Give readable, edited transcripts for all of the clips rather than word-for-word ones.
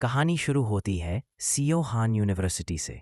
कहानी शुरू होती है सीओ हान यूनिवर्सिटी से।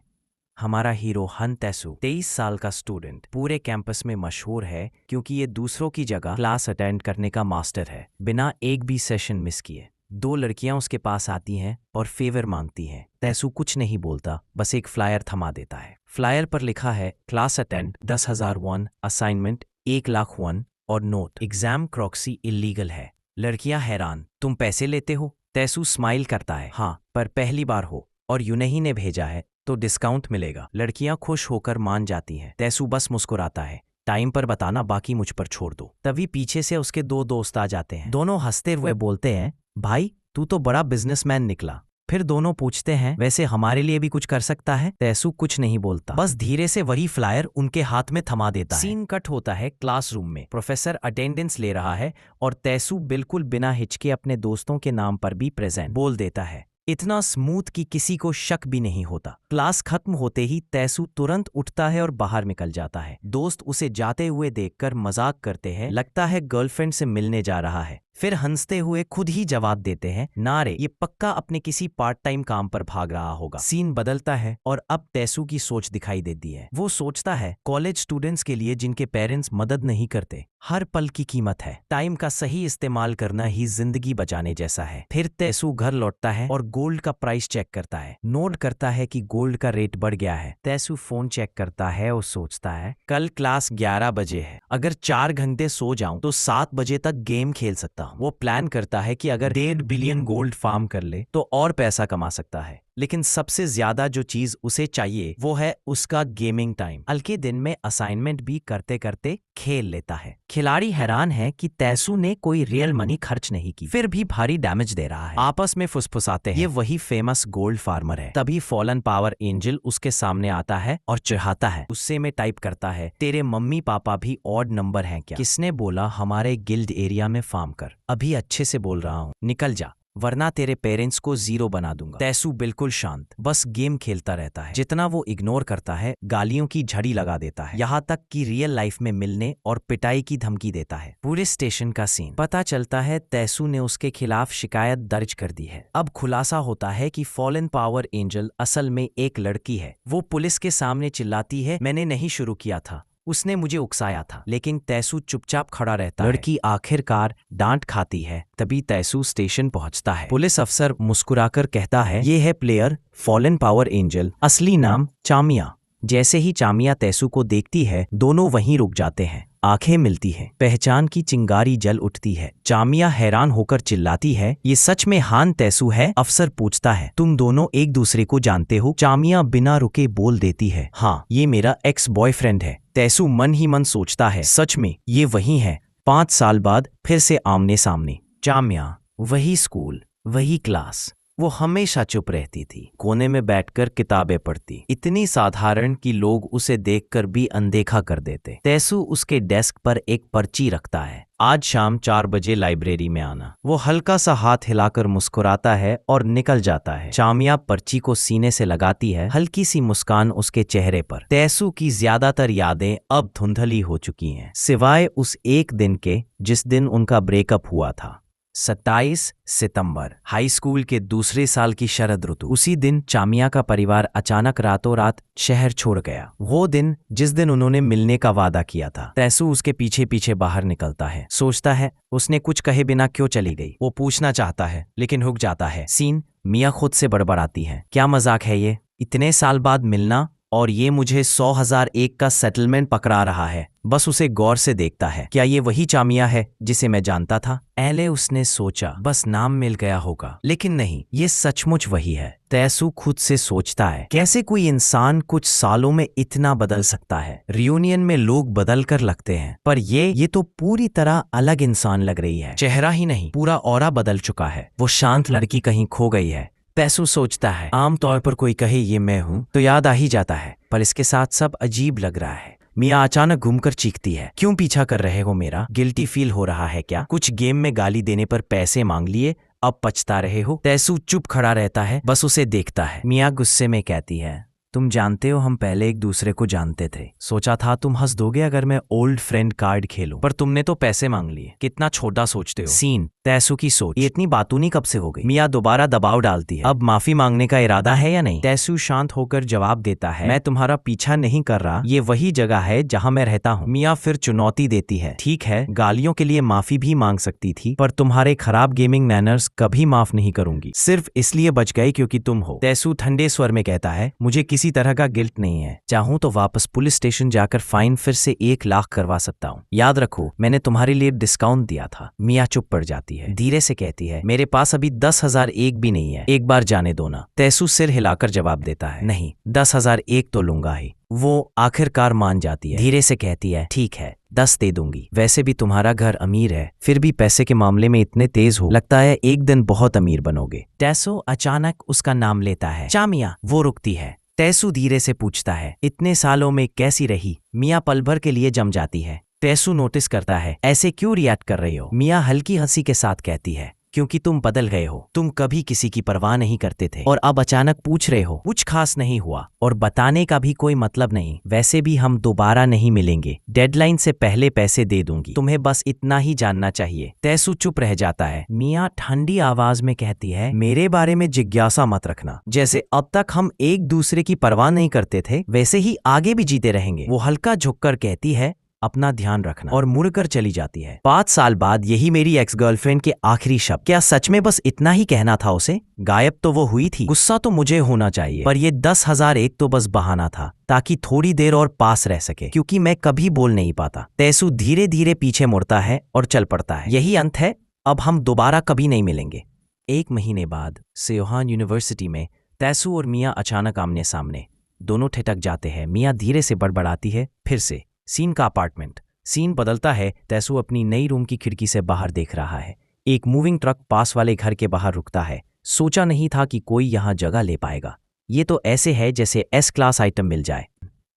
हमारा हीरो हन तैसू 23 साल का स्टूडेंट पूरे कैंपस में मशहूर है क्योंकि ये दूसरों की जगह क्लास अटेंड करने का मास्टर है, बिना एक भी सेशन मिस किए। 2 लड़कियां उसके पास आती हैं और फेवर मांगती हैं। तैसू कुछ नहीं बोलता, बस एक फ्लायर थमा देता है। फ्लायर पर लिखा है class attend 10,000 one, assignment 1,00,000 one और नोट एग्जाम क्रॉक्सी इलीगल है। लड़कियां हैरान, तुम पैसे लेते हो? तैसू स्माइल करता है, हाँ, पर पहली बार हो और यूनही ने भेजा है तो डिस्काउंट मिलेगा। लड़कियां खुश होकर मान जाती हैं। तैसू बस मुस्कुराता है, टाइम पर बताना, बाकी मुझ पर छोड़ दो। तभी पीछे से उसके 2 दोस्त आ जाते हैं। दोनों हंसते हुए बोलते हैं, भाई तू तो बड़ा बिजनेसमैन निकला। फिर दोनों पूछते हैं, वैसे हमारे लिए भी कुछ कर सकता है? तैसू कुछ नहीं बोलता, बस धीरे से वही फ्लायर उनके हाथ में थमा देता है। सीन कट होता है क्लासरूम में। प्रोफेसर अटेंडेंस ले रहा है और तैसू बिल्कुल बिना हिचके अपने दोस्तों के नाम पर भी प्रेजेंट बोल देता है, इतना स्मूथ कि किसी को शक भी नहीं होता। क्लास खत्म होते ही तैसू तुरंत उठता है और बाहर निकल जाता है। दोस्त उसे जाते हुए देखकर मजाक करते हैं, लगता है गर्लफ्रेंड से मिलने जा रहा है। फिर हंसते हुए खुद ही जवाब देते हैं, ना रे, ये पक्का अपने किसी पार्ट टाइम काम पर भाग रहा होगा। सीन बदलता है और अब तैसू की सोच दिखाई देती है। वो सोचता है कॉलेज स्टूडेंट्स के लिए जिनके पेरेंट्स मदद नहीं करते, हर पल की कीमत है। टाइम का सही इस्तेमाल करना ही जिंदगी बचाने जैसा है। फिर तैसू घर लौटता है और गोल्ड का प्राइस चेक करता है। नोट करता है कि गोल्ड का रेट बढ़ गया है। तैसू फोन चेक करता है और सोचता है, कल क्लास 11 बजे है, अगर 4 घंटे सो जाऊं तो 7 बजे तक गेम खेल सकता हूं। वो प्लान करता है कि अगर 1.5 बिलियन गोल्ड फार्म कर ले तो और पैसा कमा सकता है। लेकिन सबसे ज्यादा जो चीज उसे चाहिए वो है उसका गेमिंग टाइम। हल्के दिन में असाइनमेंट भी करते करते खेल लेता है। खिलाड़ी हैरान है कि तैसू ने कोई रियल मनी खर्च नहीं की, फिर भी भारी डैमेज दे रहा है। आपस में फुसफुसाते हैं, ये वही फेमस गोल्ड फार्मर है। तभी फॉलन पावर एंजल उसके सामने आता है और चिढ़ाता है। गुस्से में टाइप करता है, तेरे मम्मी पापा भी ऑड नंबर हैं क्या? किसने बोला हमारे गिल्ड एरिया में फार्म कर? अभी अच्छे से बोल रहा हूँ, निकल जा, वरना तेरे पेरेंट्स को 0 बना दूंगा। तैसू बिल्कुल शांत, बस गेम खेलता रहता है। जितना वो इग्नोर करता है, गालियों की झड़ी लगा देता है, यहाँ तक कि रियल लाइफ में मिलने और पिटाई की धमकी देता है। पूरे स्टेशन का सीन। पता चलता है तैसू ने उसके खिलाफ शिकायत दर्ज कर दी है। अब खुलासा होता है कि फॉलन पावर एंजल असल में एक लड़की है। वो पुलिस के सामने चिल्लाती है, मैंने नहीं शुरू किया था, उसने मुझे उकसाया था। लेकिन तैसू चुपचाप खड़ा रहता है। लड़की आखिरकार डांट खाती है। तभी तैसू स्टेशन पहुंचता है। पुलिस अफसर मुस्कुराकर कहता है, ये है प्लेयर फॉलन पावर एंजल, असली नाम चामिया। जैसे ही चामिया तैसू को देखती है, दोनों वहीं रुक जाते हैं। आंखें मिलती हैं, पहचान की चिंगारी जल उठती है। चामिया हैरान होकर चिल्लाती है, ये सच में हान तैसू है? अफसर पूछता है, तुम दोनों एक दूसरे को जानते हो? चामिया बिना रुके बोल देती है, हाँ, ये मेरा एक्स बॉयफ्रेंड है। तैसू मन ही मन सोचता है, सच में ये वही है। 5 साल बाद फिर से आमने सामने। चामिया, वही स्कूल, वही क्लास। वो हमेशा चुप रहती थी, कोने में बैठकर किताबें पढ़ती, इतनी साधारण कि लोग उसे देखकर भी अनदेखा कर देते। तैसू उसके डेस्क पर एक पर्ची रखता है, आज शाम 4 बजे लाइब्रेरी में आना। वो हल्का सा हाथ हिलाकर मुस्कुराता है और निकल जाता है। चामिया पर्ची को सीने से लगाती है, हल्की सी मुस्कान उसके चेहरे पर। तैसू की ज्यादातर यादें अब धुंधली हो चुकी हैं, सिवाय उस एक दिन के जिस दिन उनका ब्रेकअप हुआ था। 27 सितंबर, हाई स्कूल के दूसरे साल की शरद ऋतु। उसी दिन चामिया का परिवार अचानक रातों रात शहर छोड़ गया। वो दिन जिस दिन उन्होंने मिलने का वादा किया था। तैसू उसके पीछे पीछे बाहर निकलता है, सोचता है उसने कुछ कहे बिना क्यों चली गई। वो पूछना चाहता है लेकिन रुक जाता है। सीन। मिया खुद से बड़बड़ाती है, क्या मजाक है ये, इतने साल बाद मिलना, और ये मुझे 100,001 का सेटलमेंट पकड़ा रहा है। बस उसे गौर से देखता है, क्या ये वही चामिया है जिसे मैं जानता था? पहले उसने सोचा बस नाम मिल गया होगा, लेकिन नहीं, ये सचमुच वही है। तैसू खुद से सोचता है, कैसे कोई इंसान कुछ सालों में इतना बदल सकता है। रियूनियन में लोग बदल कर लगते हैं, पर ये तो पूरी तरह अलग इंसान लग रही है। चेहरा ही नहीं, पूरा ऑरा बदल चुका है। वो शांत लड़की कहीं खो गई है। तैसू सोचता है, आमतौर पर कोई कहे ये मैं हूं तो याद आ ही जाता है, पर इसके साथ सब अजीब लग रहा है। मिया अचानक घूमकर चीखती है, क्यों पीछा कर रहे हो मेरा? गिल्टी फील हो रहा है क्या? कुछ गेम में गाली देने पर पैसे मांग लिए, अब पछता रहे हो? तैसू चुप खड़ा रहता है, बस उसे देखता है। मिया गुस्से में कहती है, तुम जानते हो हम पहले एक दूसरे को जानते थे, सोचा था तुम हंस दोगे अगर मैं ओल्ड फ्रेंड कार्ड खेलूं, पर तुमने तो पैसे मांग लिए, कितना छोटा सोचते हो। सीन। तैसू की सोच, ये इतनी बातूनी कब से हो गई? मिया दोबारा दबाव डालती है, अब माफी मांगने का इरादा है या नहीं? तैसू शांत होकर जवाब देता है, मैं तुम्हारा पीछा नहीं कर रहा, ये वही जगह है जहाँ मैं रहता हूँ। मिया फिर चुनौती देती है, ठीक है, गालियों के लिए माफी भी मांग सकती थी, पर तुम्हारे खराब गेमिंग मैनर्स कभी माफ नहीं करूंगी, सिर्फ इसलिए बच गए क्योंकि तुम हो। तैसू ठंडे स्वर में कहता है, मुझे किसी तरह का गिल्ट नहीं है, चाहूं तो वापस पुलिस स्टेशन जाकर फाइन फिर से 1 लाख करवा सकता हूँ। याद रखो, मैंने तुम्हारे लिए डिस्काउंट दिया था। मिया चुप पड़ जाती है, धीरे से कहती है, मेरे पास अभी 10,001 भी नहीं है, एक बार जाने दो ना। तैसू सिर हिलाकर जवाब देता है, नहीं, 10,001 तो लूंगा ही। वो आखिरकार मान जाती है, धीरे से कहती है, ठीक है, 10 दे दूंगी। वैसे भी तुम्हारा घर अमीर है, फिर भी पैसे के मामले में इतने तेज हो, लगता है एक दिन बहुत अमीर बनोगे। तैसू अचानक उसका नाम लेता है, चामिया। वो रुकती है। तैसू धीरे से पूछता है, इतने सालों में कैसी रही? मिया पल भर के लिए जम जाती है। तैसू नोटिस करता है, ऐसे क्यों रिएक्ट कर रही हो? मिया हल्की हंसी के साथ कहती है, क्योंकि तुम बदल गए हो, तुम कभी किसी की परवाह नहीं करते थे और अब अचानक पूछ रहे हो। कुछ खास नहीं हुआ और बताने का भी कोई मतलब नहीं, वैसे भी हम दोबारा नहीं मिलेंगे, डेडलाइन से पहले पैसे दे दूंगी, तुम्हें बस इतना ही जानना चाहिए। तैसू चुप रह जाता है। मिया ठंडी आवाज में कहती है, मेरे बारे में जिज्ञासा मत रखना, जैसे अब तक हम एक दूसरे की परवाह नहीं करते थे वैसे ही आगे भी जीते रहेंगे। वो हल्का झुककर कहती है, अपना ध्यान रखना, और मुड़कर चली जाती है। 5 साल बाद यही मेरी एक्स गर्लफ्रेंड के आखिरी शब्द। क्या सच में बस इतना ही कहना था उसे? गायब तो वो हुई थी, गुस्सा तो मुझे होना चाहिए, पर ये 10,001 तो बस बहाना था ताकि थोड़ी देर और पास रह सके, क्योंकि मैं कभी बोल नहीं पाता। तैसू धीरे धीरे पीछे मुड़ता है और चल पड़ता है। यही अंत है, अब हम दोबारा कभी नहीं मिलेंगे। 1 महीने बाद सेओहान यूनिवर्सिटी में तैसू और मिया अचानक आमने सामने। दोनों ठिठक जाते हैं। मिया धीरे से बड़बड़ाती है, फिर से। सीन का अपार्टमेंट। सीन बदलता है। तैसू अपनी नई रूम की खिड़की से बाहर देख रहा है। एक मूविंग ट्रक पास वाले घर के बाहर रुकता है। सोचा नहीं था कि कोई यहाँ जगह ले पाएगा। ये तो ऐसे है जैसे S क्लास आइटम मिल जाए।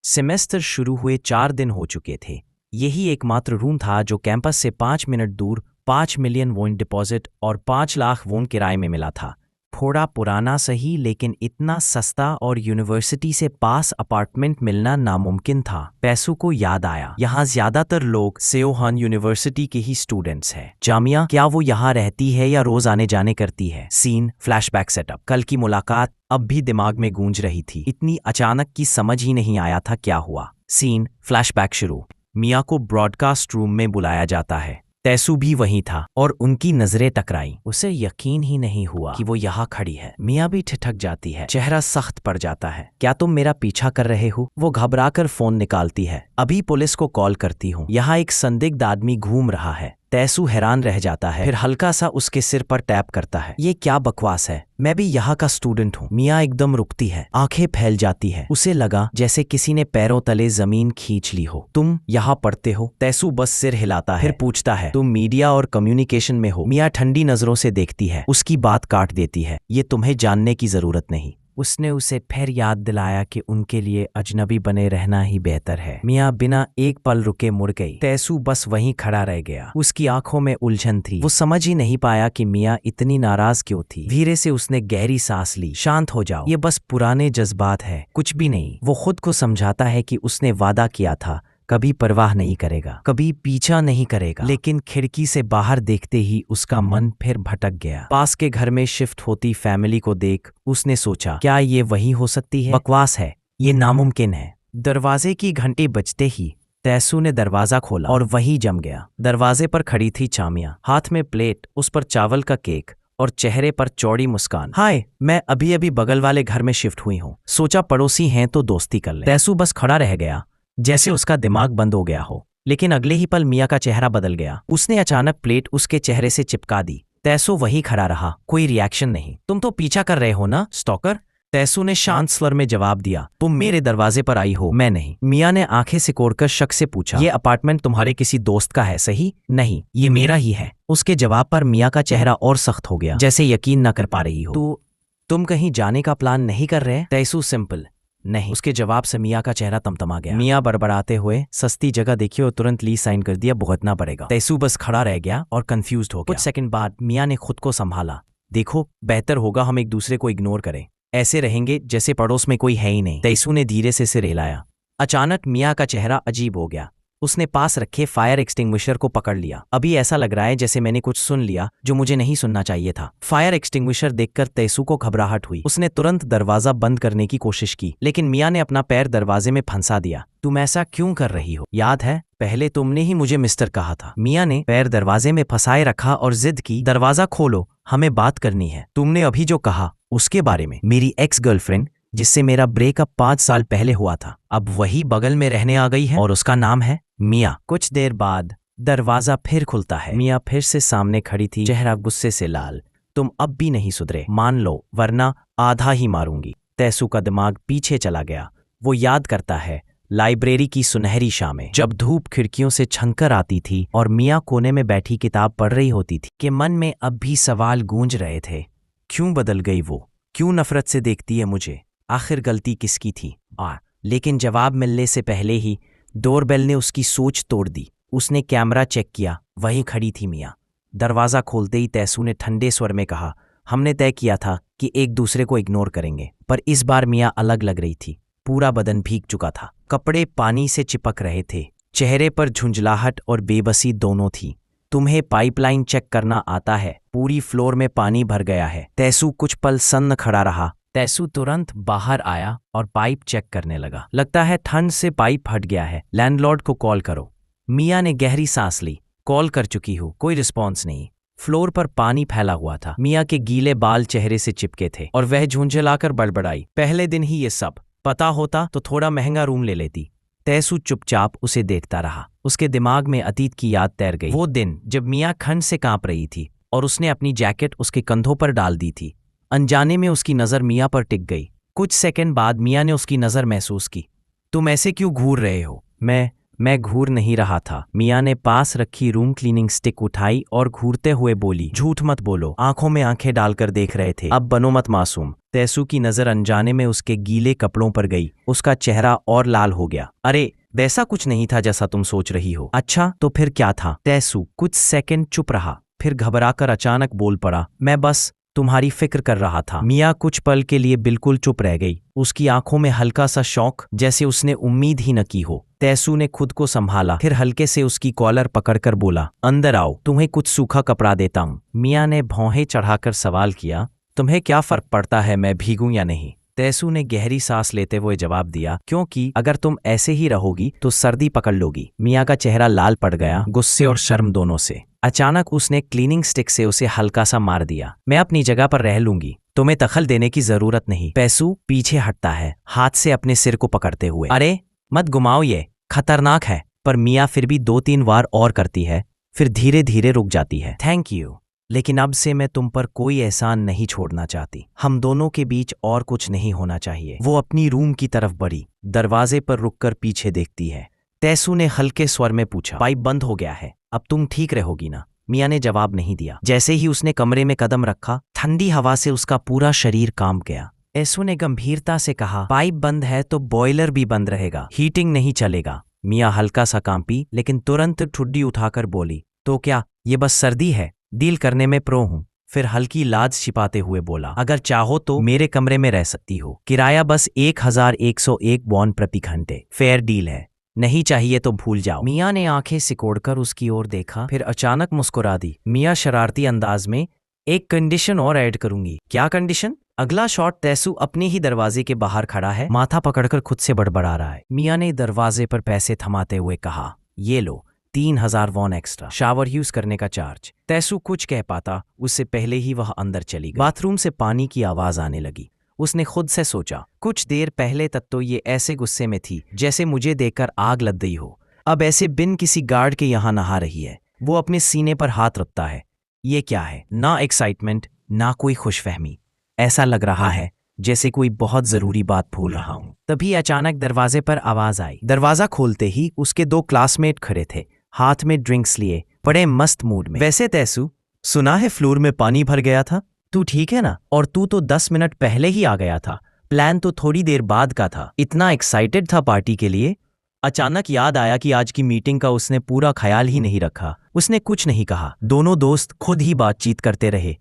सेमेस्टर शुरू हुए 4 दिन हो चुके थे। यही एकमात्र रूम था जो कैंपस से 5 मिनट दूर 5 मिलियन वोन डिपॉजिट और 5 लाख वोन किराए में मिला था। थोड़ा पुराना सही, लेकिन इतना सस्ता और यूनिवर्सिटी से पास अपार्टमेंट मिलना नामुमकिन था। पैसों को याद आया, यहाँ ज्यादातर लोग सेओहान यूनिवर्सिटी के ही स्टूडेंट्स हैं। जामिया, क्या वो यहाँ रहती है या रोज आने जाने करती है? Scene flashback setup. कल की मुलाकात अब भी दिमाग में गूंज रही थी। इतनी अचानक की समझ ही नहीं आया था क्या हुआ। सीन फ्लैशबैक शुरू। मिया को ब्रॉडकास्ट रूम में बुलाया जाता है। तैसू भी वहीं था और उनकी नजरें टकराई। उसे यकीन ही नहीं हुआ कि वो यहाँ खड़ी है। मिया भी ठिठक जाती है, चेहरा सख्त पड़ जाता है। क्या तुम मेरा पीछा कर रहे हो? वो घबराकर फोन निकालती है। अभी पुलिस को कॉल करती हूँ, यहाँ एक संदिग्ध आदमी घूम रहा है। तैसू हैरान रह जाता है, फिर हल्का सा उसके सिर पर टैप करता है। ये क्या बकवास है? मैं भी यहाँ का स्टूडेंट हूँ। मिया एकदम रुकती है, आंखें फैल जाती है। उसे लगा जैसे किसी ने पैरों तले जमीन खींच ली हो। तुम यहाँ पढ़ते हो? तैसू बस सिर हिलाता है, फिर पूछता है, तुम मीडिया और कम्युनिकेशन में हो? मिया ठंडी नजरों से देखती है, उसकी बात काट देती है, ये तुम्हें जानने की जरूरत नहीं। उसने उसे फिर याद दिलाया कि उनके लिए अजनबी बने रहना ही बेहतर है। मिया बिना एक पल रुके मुड़ गई। तैसू बस वहीं खड़ा रह गया। उसकी आंखों में उलझन थी। वो समझ ही नहीं पाया कि मिया इतनी नाराज क्यों थी। धीरे से उसने गहरी सांस ली। शांत हो जाओ, ये बस पुराने जज्बात है, कुछ भी नहीं। वो खुद को समझाता है कि उसने वादा किया था कभी परवाह नहीं करेगा, कभी पीछा नहीं करेगा। लेकिन खिड़की से बाहर देखते ही उसका मन फिर भटक गया। पास के घर में शिफ्ट होती फैमिली को देख उसने सोचा, क्या ये वही हो सकती है? बकवास है, ये नामुमकिन है। दरवाजे की घंटी बजते ही तैसू ने दरवाजा खोला और वहीं जम गया। दरवाजे पर खड़ी थी चामिया, हाथ में प्लेट, उस पर चावल का केक और चेहरे पर चौड़ी मुस्कान। हाय, मैं अभी अभी बगल वाले घर में शिफ्ट हुई हूँ, सोचा पड़ोसी हैं तो दोस्ती कर ले। तैसू बस खड़ा रह गया, जैसे उसका दिमाग बंद हो गया हो। लेकिन अगले ही पल मिया का चेहरा बदल गया। उसने अचानक प्लेट उसके चेहरे से चिपका दी। तैसू वहीं खड़ा रहा, कोई रिएक्शन नहीं। तुम तो पीछा कर रहे हो ना, स्टॉकर? तैसू ने शांत स्वर में जवाब दिया। तुम मेरे दरवाजे पर आई हो, मैं नहीं। मिया ने आंखें सिकोड़कर शक से पूछा, ये अपार्टमेंट तुम्हारे किसी दोस्त का है सही? नहीं, ये मेरा ही है। उसके जवाब पर मिया का चेहरा और सख्त हो गया, जैसे यकीन न कर पा रही हो। तो तुम कहीं जाने का प्लान नहीं कर रहे? तैसू सिंपल नहीं। उसके जवाब से मिया का चेहरा तमतमा गया। मिया बड़बड़ाते हुए, सस्ती जगह देखी और तुरंत लीज साइन कर दिया, भुगतना पड़ेगा। तैसू बस खड़ा रह गया और कंफ्यूज्ड हो गया। कुछ सेकंड बाद मिया ने खुद को संभाला। देखो, बेहतर होगा हम एक दूसरे को इग्नोर करें, ऐसे रहेंगे जैसे पड़ोस में कोई है ही नहीं। तैसू ने धीरे से सिर हिलाया। अचानक मिया का चेहरा अजीब हो गया। उसने पास रखे फायर एक्सटिंग्विशर को पकड़ लिया। अभी ऐसा लग रहा है जैसे मैंने कुछ सुन लिया जो मुझे नहीं सुनना चाहिए था। फायर एक्सटिंग्विशर देखकर तैसू को घबराहट हुई। उसने तुरंत दरवाजा बंद करने की कोशिश की, लेकिन मिया ने अपना पैर दरवाजे में फंसा दिया। तुम ऐसा क्यों कर रही हो? याद है पहले तुमने ही मुझे मिस्टर कहा था। मिया ने पैर दरवाजे में फंसाए रखा और जिद की, दरवाजा खोलो, हमें बात करनी है। तुमने अभी जो कहा उसके बारे में? मेरी एक्स गर्लफ्रेंड जिससे मेरा ब्रेकअप 5 साल पहले हुआ था, अब वही बगल में रहने आ गई है और उसका नाम है मिया। कुछ देर बाद दरवाजा फिर खुलता है। मिया फिर से सामने खड़ी थी, चेहरा गुस्से से लाल। तुम अब भी नहीं सुधरे, मान लो वरना आधा ही मारूंगी। तैसू का दिमाग पीछे चला गया। वो याद करता है लाइब्रेरी की सुनहरी शामें, जब धूप खिड़कियों से छनकर आती थी और मिया कोने में बैठी किताब पढ़ रही होती थी, कि मन में अब भी सवाल गूंज रहे थे। क्यों बदल गई वो? क्यों नफरत से देखती है मुझे? आखिर गलती किसकी थी? लेकिन जवाब मिलने से पहले ही डोरबेल ने उसकी सोच तोड़ दी। उसने कैमरा चेक किया, वहीं खड़ी थी मिया। दरवाज़ा खोलते ही तैसू ने ठंडे स्वर में कहा, हमने तय किया था कि एक दूसरे को इग्नोर करेंगे, पर इस बार मिया अलग लग रही थी। पूरा बदन भीग चुका था, कपड़े पानी से चिपक रहे थे, चेहरे पर झुंझलाहट और बेबसी दोनों थी। तुम्हें पाइपलाइन चेक करना आता है? पूरी फ्लोर में पानी भर गया है। तैसू कुछ पल सन्न खड़ा रहा। तैसू तुरंत बाहर आया और पाइप चेक करने लगा। लगता है ठंड से पाइप हट गया है, लैंडलॉर्ड को कॉल करो। मिया ने गहरी सांस ली। कॉल कर चुकी हूँ, कोई रिस्पॉन्स नहीं। फ्लोर पर पानी फैला हुआ था। मिया के गीले बाल चेहरे से चिपके थे और वह झुंझलाकर बड़बड़ाई, पहले दिन ही ये सब पता होता तो थोड़ा महंगा रूम ले लेती। तैसू चुपचाप उसे देखता रहा। उसके दिमाग में अतीत की याद तैर गई। वो दिन जब मिया ठंड से कांप रही थी और उसने अपनी जैकेट उसके कंधों पर डाल दी थी। अनजाने में उसकी नज़र मिया पर टिक गई। कुछ सेकंड बाद मिया ने उसकी नज़र महसूस की। तुम ऐसे क्यों घूर रहे हो? मैं घूर नहीं रहा था। मिया ने पास रखी रूम क्लीनिंग स्टिक उठाई और घूरते हुए बोली, झूठ मत बोलो। आंखों में आंखें डालकर देख रहे थे। अब बनो मत मासूम। तैसू की नज़र अनजाने में उसके गीले कपड़ों पर गई। उसका चेहरा और लाल हो गया। अरे वैसा कुछ नहीं था जैसा तुम सोच रही हो। अच्छा तो फिर क्या था? तैसू कुछ सेकंड चुप रहा, फिर घबराकर अचानक बोल पड़ा, मैं बस तुम्हारी फिक्र कर रहा था। मिया कुछ पल के लिए बिल्कुल चुप रह गई। उसकी आंखों में हल्का सा शौक, जैसे उसने उम्मीद ही न की हो। तैसू ने खुद को संभाला, फिर हल्के से उसकी कॉलर पकड़कर बोला, अंदर आओ, तुम्हें कुछ सूखा कपड़ा देता हूँ। मिया ने भौहें चढ़ाकर सवाल किया, तुम्हें क्या फर्क पड़ता है मैं भीगूं या नहीं? तैसू ने गहरी सांस लेते हुए जवाब दिया, क्योंकि अगर तुम ऐसे ही रहोगी तो सर्दी पकड़ लोगी। मिया का चेहरा लाल पड़ गया, गुस्से और शर्म दोनों से। अचानक उसने क्लीनिंग स्टिक से उसे हल्का सा मार दिया। मैं अपनी जगह पर रह लूंगी, तुम्हें दखल देने की जरूरत नहीं। तैसू पीछे हटता है, हाथ से अपने सिर को पकड़ते हुए। अरे मत घुमाओ, ये खतरनाक है। पर मिया फिर भी 2-3 बार और करती है, फिर धीरे धीरे रुक जाती है। थैंक यू, लेकिन अब से मैं तुम पर कोई एहसान नहीं छोड़ना चाहती। हम दोनों के बीच और कुछ नहीं होना चाहिए। वो अपनी रूम की तरफ बढ़ी, दरवाजे पर रुककर पीछे देखती है। तैसू ने हल्के स्वर में पूछा, पाइप बंद हो गया है, अब तुम ठीक रहोगी ना? मिया ने जवाब नहीं दिया। जैसे ही उसने कमरे में कदम रखा, ठंडी हवा से उसका पूरा शरीर कांप गया। तैसू ने गंभीरता से कहा, पाइप बंद है तो बॉयलर भी बंद रहेगा, हीटिंग नहीं चलेगा। मिया हल्का सा कांपी, लेकिन तुरंत ठुड्डी उठाकर बोली, तो क्या ये बस सर्दी है? डील करने में प्रो हूं। फिर हल्की लाज छिपाते हुए बोला, अगर चाहो तो मेरे कमरे में रह सकती हो, किराया बस 1101 वॉन प्रति घंटे, फेयर डील है। नहीं चाहिए तो भूल जाओ। मिया ने आंखें सिकोड़कर उसकी ओर देखा, फिर अचानक मुस्कुरा दी। मिया शरारती अंदाज में, एक कंडीशन और ऐड करूंगी। क्या कंडीशन? अगला शॉट तैसू अपने ही दरवाजे के बाहर खड़ा है, माथा पकड़कर खुद से बड़बड़ा रहा है। मिया ने दरवाजे पर पैसे थमाते हुए कहा, ये लो 3000 वॉन एक्स्ट्रा, शावर यूज करने का चार्ज। तैसू कुछ कह पाता उससे पहले ही वह अंदर चली गई। बाथरूम से पानी की आवाज आने लगी। उसने खुद से सोचा, कुछ देर पहले तक तो ये ऐसे गुस्से में थी जैसे मुझे देखकर आग लग गई हो, अब ऐसे बिन किसी गार्ड के यहाँ नहा रही है। वो अपने सीने पर हाथ रखता है। ये क्या है? ना एक्साइटमेंट, ना कोई खुशफहमी। ऐसा लग रहा है जैसे कोई बहुत जरूरी बात भूल रहा हूं। तभी अचानक दरवाजे पर आवाज आई। दरवाजा खोलते ही उसके 2 क्लासमेट खड़े थे, हाथ में ड्रिंक्स लिए, बड़े मस्त मूड में। वैसे तैसू, सुना है फ्लोर में पानी भर गया था, तू ठीक है ना? और तू तो 10 मिनट पहले ही आ गया था, प्लान तो थोड़ी देर बाद का था। इतना एक्साइटेड था पार्टी के लिए। अचानक याद आया कि आज की मीटिंग का उसने पूरा ख्याल ही नहीं रखा। उसने कुछ नहीं कहा। दोनों दोस्त खुद ही बातचीत करते रहे।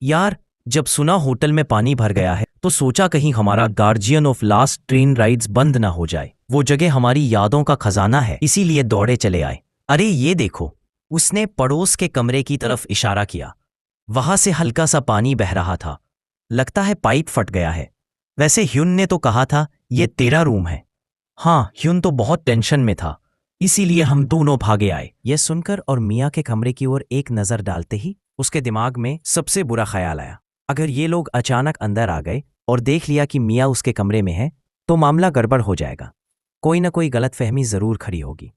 यार जब सुना होटल में पानी भर गया है तो सोचा कहीं हमारा guardian of last train rides बंद ना हो जाए। वो जगह हमारी यादों का खजाना है, इसीलिए दौड़े चले आए। अरे ये देखो, उसने पड़ोस के कमरे की तरफ इशारा किया। वहां से हल्का सा पानी बह रहा था। लगता है पाइप फट गया है। वैसे ह्यून ने तो कहा था ये तेरा रूम है। हाँ, ह्यून तो बहुत टेंशन में था, इसीलिए हम दोनों भागे आए। यह सुनकर और मिया के कमरे की ओर एक नजर डालते ही उसके दिमाग में सबसे बुरा ख्याल आया। अगर ये लोग अचानक अंदर आ गए और देख लिया कि मिया उसके कमरे में है तो मामला गड़बड़ हो जाएगा। कोई ना कोई गलतफहमी जरूर खड़ी होगी।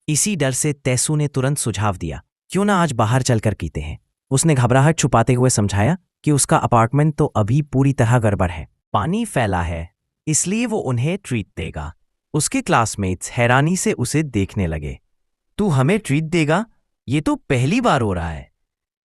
इसी डर से तैसू ने तुरंत सुझाव दिया, क्यों ना आज बाहर चलकर पीते हैं। उसने घबराहट छुपाते हुए समझाया कि उसका अपार्टमेंट तो अभी पूरी तरह गड़बड़ है। पानी फैला है, इसलिए वो उन्हें ट्रीट देगा। उसके क्लासमेट्स हैरानी से उसे देखने लगे। तू हमें ट्रीट देगा? ये तो पहली बार हो रहा है।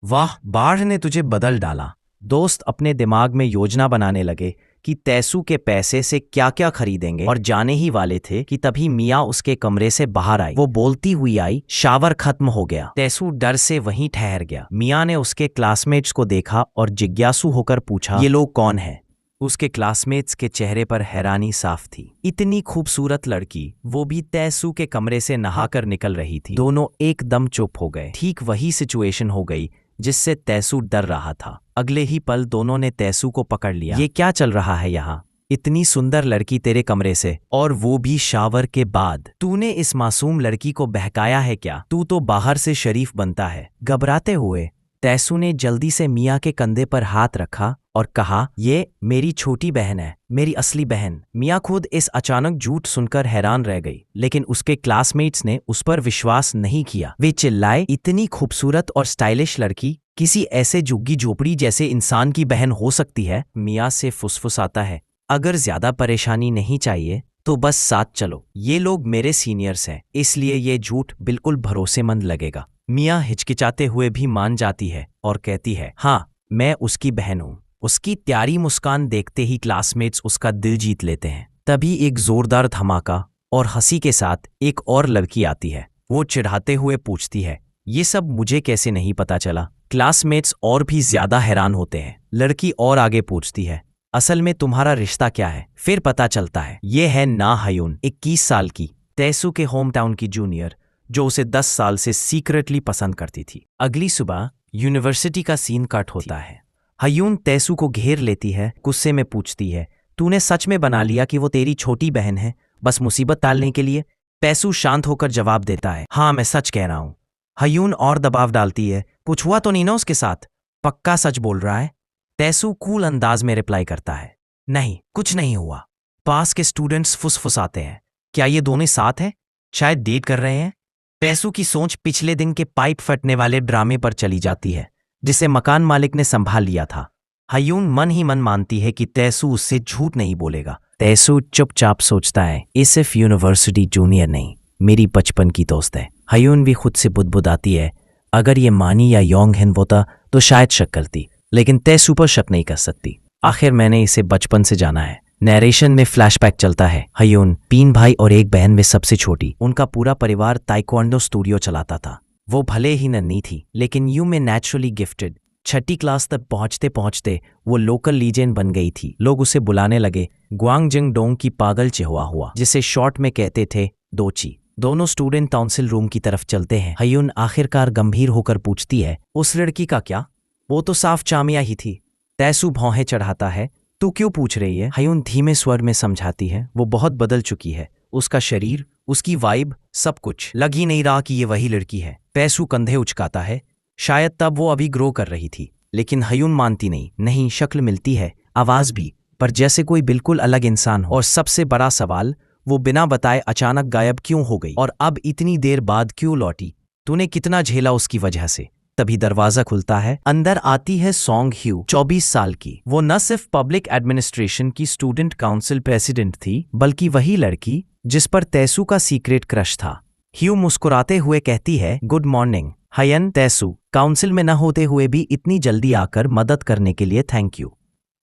वाह, बाढ़ ने तुझे बदल डाला। दोस्त अपने दिमाग में योजना बनाने लगे कि तैसू के पैसे से क्या क्या खरीदेंगे और जाने ही वाले थे कि तभी मिया उसके कमरे से बाहर आई। वो बोलती हुई आई, शावर खत्म हो गया। तैसू डर से वहीं ठहर गया। मिया ने उसके क्लासमेट्स को देखा और जिज्ञासु होकर पूछा, ये लोग कौन है? उसके क्लासमेट्स के चेहरे पर हैरानी साफ थी। इतनी खूबसूरत लड़की, वो भी तैसू के कमरे से नहाकर निकल रही थी। दोनों एकदम चुप हो गए। ठीक वही सिचुएशन हो गई जिससे तैसू डर रहा था। अगले ही पल दोनों ने तैसू को पकड़ लिया। ये क्या चल रहा है यहाँ? इतनी सुंदर लड़की तेरे कमरे से, और वो भी शावर के बाद। तूने इस मासूम लड़की को बहकाया है क्या? तू तो बाहर से शरीफ बनता है। घबराते हुए तैसू ने जल्दी से मिया के कंधे पर हाथ रखा और कहा, ये मेरी छोटी बहन है, मेरी असली बहन। मिया खुद इस अचानक झूठ सुनकर हैरान रह गई, लेकिन उसके क्लासमेट्स ने उस पर विश्वास नहीं किया। वे चिल्लाए, इतनी खूबसूरत और स्टाइलिश लड़की किसी ऐसे झुग्गी झोपड़ी जैसे इंसान की बहन हो सकती है? मिया से फुसफुसाता है, अगर ज्यादा परेशानी नहीं चाहिए तो बस साथ चलो। ये लोग मेरे सीनियर्स हैं, इसलिए ये झूठ बिल्कुल भरोसेमंद लगेगा। मिया हिचकिचाते हुए भी मान जाती है और कहती है, हाँ, मैं उसकी बहन हूँ। उसकी प्यारी मुस्कान देखते ही क्लासमेट्स उसका दिल जीत लेते हैं। तभी एक जोरदार धमाका और हंसी के साथ एक और लड़की आती है। वो चिढ़ाते हुए पूछती है, ये सब मुझे कैसे नहीं पता चला? क्लासमेट्स और भी ज्यादा हैरान होते हैं। लड़की और आगे पूछती है, असल में तुम्हारा रिश्ता क्या है? फिर पता चलता है ये है ना हयून, 21 साल की, तैसू के होम टाउन की जूनियर, जो उसे 10 साल से सीक्रेटली पसंद करती थी। अगली सुबह यूनिवर्सिटी का सीन कट होता है। हयून तैसू को घेर लेती है, गुस्से में पूछती है, तूने सच में बना लिया कि वो तेरी छोटी बहन है, बस मुसीबत टालने के लिए? तैसू शांत होकर जवाब देता है, हाँ, मैं सच कह रहा हूँ। हयून और दबाव डालती है, कुछ हुआ तो नहीं ना उसके साथ? पक्का सच बोल रहा है? तैसू कूल अंदाज में रिप्लाई करता है, नहीं, कुछ नहीं हुआ। पास के स्टूडेंट्स फुसफुसाते हैं, क्या ये दोनों साथ हैं? शायद डेट कर रहे हैं। तैसू की सोच पिछले दिन के पाइप फटने वाले ड्रामे पर चली जाती है, जिसे मकान मालिक ने संभाल लिया था। हयून मन ही मन मानती है कि तैसू उससे झूठ नहीं बोलेगा। तैसू चुपचाप सोचता है, ये सिर्फ यूनिवर्सिटी जूनियर नहीं, मेरी बचपन की दोस्त है। हयून भी खुद से बुदबुदाती है, अगर ये मानी या योंग हिन होता तो शायद शक करती, लेकिन तैसू पर शक नहीं कर सकती। आखिर मैंने इसे बचपन से जाना है। नरेशन में फ्लैशबैक चलता है। हयून 3 भाई और 1 बहन में सबसे छोटी। उनका पूरा परिवार ताइक्वांडो स्टूडियो चलाता था। वो भले ही नन्ही थी, लेकिन यूं में नेचुरली गिफ्टेड। 6ठी क्लास तक पहुंचते पहुंचते वो लोकल लीजेंड बन गई थी। लोग उसे बुलाने लगे ग्वांगजिंग डोंग की पागल चिहुआ हुआ, जिसे शॉर्ट में कहते थे दोची। दोनों स्टूडेंट काउंसिल रूम की तरफ चलते हैं। हयून आखिरकार गंभीर होकर पूछती है, उस लड़की का क्या? वो तो साफ चामिया ही थी। तैसू भौहें चढ़ाता है, तू क्यों पूछ रही है? हयून धीमे स्वर में समझाती है, वो बहुत बदल चुकी है। उसका शरीर, उसकी वाइब, सब कुछ। लग ही नहीं रहा कि ये वही लड़की है। तैसू कंधे उचकाता है, शायद तब वो अभी ग्रो कर रही थी। लेकिन हयून मानती नहीं, शक्ल मिलती है, आवाज भी, पर जैसे कोई बिल्कुल अलग इंसान हो। और सबसे बड़ा सवाल, वो बिना बताए अचानक गायब क्यों हो गई, और अब इतनी देर बाद क्यों लौटी? तूने कितना झेला उसकी वजह से? तभी दरवाजा खुलता है। अंदर आती है सोंग ह्यू, 24 साल की। वो न सिर्फ पब्लिक एडमिनिस्ट्रेशन की स्टूडेंट काउंसिल प्रेसिडेंट थी, बल्कि वही लड़की जिस पर तैसू का सीक्रेट क्रश था। ह्यू मुस्कुराते हुए कहती है, गुड मॉर्निंग हयन। तैसू, काउंसिल में न होते हुए भी इतनी जल्दी आकर मदद करने के लिए थैंक यू।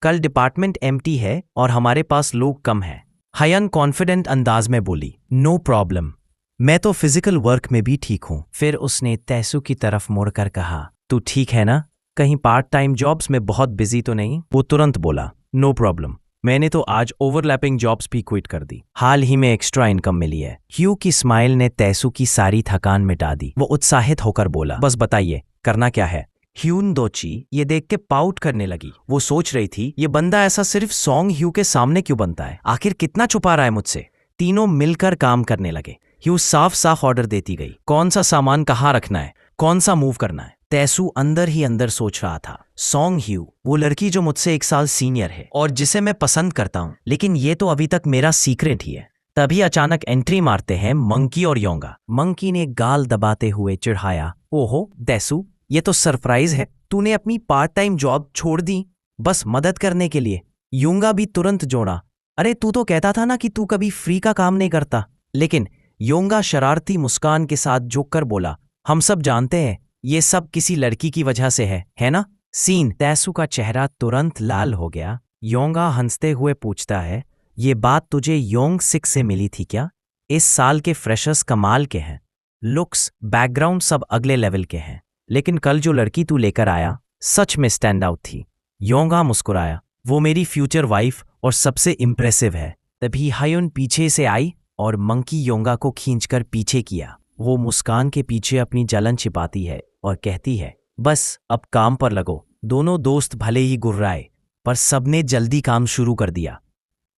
कल डिपार्टमेंट एम्प्टी है और हमारे पास लोग कम हैं। हयन कॉन्फिडेंट अंदाज में बोली, नो प्रॉब्लम, मैं तो फिजिकल वर्क में भी ठीक हूं। फिर उसने तैसू की तरफ मुड़कर कहा, तू ठीक है ना? कहीं पार्ट टाइम जॉब्स में बहुत बिजी तो नहीं? वो तुरंत बोला, नो प्रॉब्लम, मैंने तो आज ओवरलैपिंग जॉब्स भी क्विट कर दी, हाल ही में एक्स्ट्रा इनकम मिली है। ह्यू की स्माइल ने तैसू की सारी थकान मिटा दी। वो उत्साहित होकर बोला, बस बताइए करना क्या है? ह्यून दोची ये देख के पाउट करने लगी। वो सोच रही थी ये बंदा ऐसा सिर्फ सॉन्ग ह्यू के सामने क्यों बनता है, आखिर कितना छुपा रहा है मुझसे। तीनों मिलकर काम करने लगे। ह्यू साफ साफ ऑर्डर देती गई, कौन सा सामान कहाँ रखना है, कौन सा मूव करना है। तैसू अंदर ही अंदर सोच रहा था, सॉन्ग ह्यू वो लड़की जो मुझसे 1 साल सीनियर है और जिसे मैं पसंद करता हूं, लेकिन ये तो अभी तक मेरा सीक्रेट ही है। तभी अचानक एंट्री मारते हैं मंकी और योंगा। मंकी ने गाल दबाते हुए चिढ़ाया, ओहो तैसू, ये तो सरप्राइज है, तूने अपनी पार्ट टाइम जॉब छोड़ दी बस मदद करने के लिए। योंगा भी तुरंत जोड़ा, अरे तू तो कहता था ना कि तू कभी फ्री का काम नहीं करता। लेकिन योंगा शरारती मुस्कान के साथ झुककर बोला, हम सब जानते हैं ये सब किसी लड़की की वजह से है ना? सीन। तैसू का चेहरा तुरंत लाल हो गया। योंगा हंसते हुए पूछता है, ये बात तुझे योंग सिक से मिली थी क्या? इस साल के फ्रेशर्स कमाल के हैं, लुक्स बैकग्राउंड सब अगले लेवल के हैं, लेकिन कल जो लड़की तू लेकर आया सच में स्टैंड आउट थी। योंगा मुस्कुराया, वो मेरी फ्यूचर वाइफ और सबसे इम्प्रेसिव है। तभी हायुन पीछे से आई और मंकी योंगा को खींचकर पीछे किया। वो मुस्कान के पीछे अपनी जलन छिपाती है और कहती है, बस अब काम पर लगो। दोनों दोस्त भले ही गुर्राए पर सबने जल्दी काम शुरू कर दिया।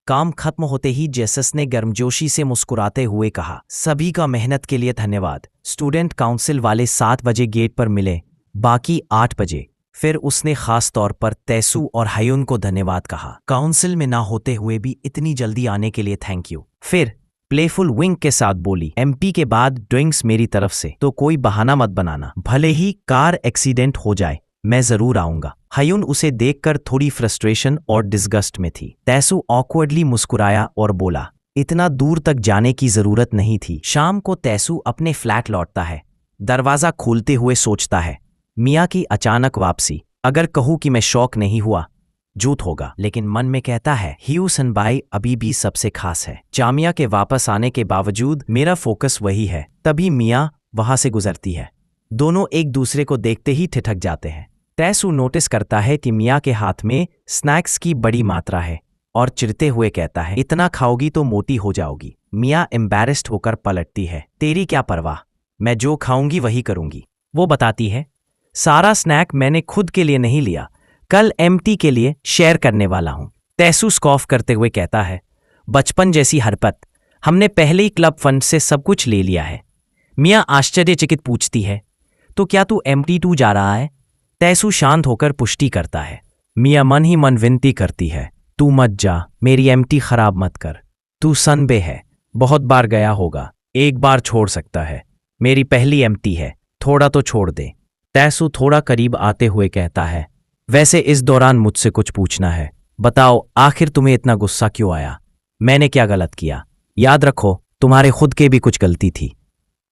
काम खत्म होते ही जेसस ने गर्मजोशी से मुस्कुराते हुए कहा, सभी का मेहनत के लिए धन्यवाद। स्टूडेंट काउंसिल वाले 7 बजे गेट पर मिले, बाकी 8 बजे। फिर उसने खास तौर पर तैसू और हायुन को धन्यवाद कहा, काउंसिल में ना होते हुए भी इतनी जल्दी आने के लिए थैंक यू। फिर प्लेफुल विंक के साथ बोली, एमपी के बाद ड्रिंक्स मेरी तरफ से, तो कोई बहाना मत बनाना, भले ही कार एक्सीडेंट हो जाए मैं जरूर आऊंगा। हायुन उसे देखकर थोड़ी फ्रस्ट्रेशन और डिस्गस्ट में थी। तैसू ऑकवर्डली मुस्कुराया और बोला, इतना दूर तक जाने की जरूरत नहीं थी। शाम को तैसू अपने फ्लैट लौटता है। दरवाजा खोलते हुए सोचता है, मिया की अचानक वापसी, अगर कहूं कि मैं शौक नहीं हुआ झूठ होगा, लेकिन मन में कहता है ह्यू सनबाई अभी भी सबसे खास है। जामिया के वापस आने के बावजूद मेरा फोकस वही है। तभी मिया वहां से गुजरती है। दोनों एक दूसरे को देखते ही ठिठक जाते हैं। तैसू नोटिस करता है कि मिया के हाथ में स्नैक्स की बड़ी मात्रा है और चिढ़ते हुए कहता है, इतना खाओगी तो मोटी हो जाओगी। मिया एम्बैरेस्ड होकर पलटती है, तेरी क्या परवाह, मैं जो खाऊंगी वही करूंगी। वो बताती है, सारा स्नैक मैंने खुद के लिए नहीं लिया, कल एमटी के लिए शेयर करने वाला हूं। तैसू स्कॉफ करते हुए कहता है, बचपन जैसी हरकत, हमने पहले ही क्लब फंड से सब कुछ ले लिया है। मिया आश्चर्यचकित पूछती है, तो क्या तू MT2 जा रहा है? तैसू शांत होकर पुष्टि करता है। मिया मन ही मन विनती करती है, तू मत जा, मेरी MT खराब मत कर। तू सनबे है, बहुत बार गया होगा, एक बार छोड़ सकता है, मेरी पहली MT है, थोड़ा तो छोड़ दे। तैसू थोड़ा करीब आते हुए कहता है, वैसे इस दौरान मुझसे कुछ पूछना है, बताओ आखिर तुम्हें इतना गुस्सा क्यों आया? मैंने क्या गलत किया? याद रखो तुम्हारे खुद के भी कुछ गलती थी।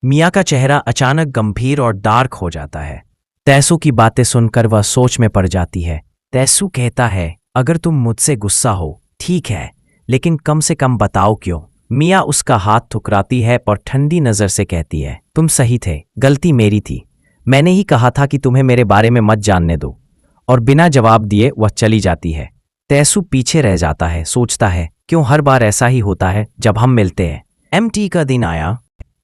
मिया का चेहरा अचानक गंभीर और डार्क हो जाता है। तैसू की बातें सुनकर वह सोच में पड़ जाती है। तैसू कहता है, अगर तुम मुझसे गुस्सा हो ठीक है, लेकिन कम से कम बताओ क्यों। मिया उसका हाथ ठुकराती है और ठंडी नजर से कहती है, तुम सही थे, गलती मेरी थी, मैंने ही कहा था कि तुम्हें मेरे बारे में मत जानने दो। और बिना जवाब दिए वह चली जाती है। तैसू पीछे रह जाता है, सोचता है क्यों हर बार ऐसा ही होता है जब हम मिलते हैं। MT का दिन आया।